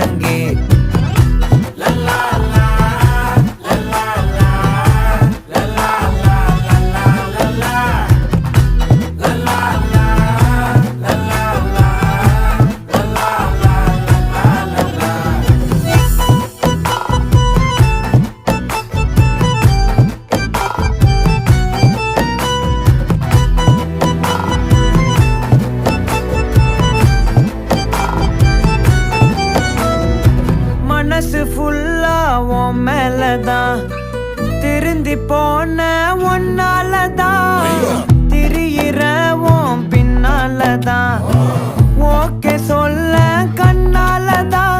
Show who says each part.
Speaker 1: ஒழுங்கே மனசு ஃபுல்லா உன் மேலதான் திருந்தி போன ஒன்னாலதான் திரியிற உன் பின்னாலதான் ஓகே சொல்ல கண்ணாலதான்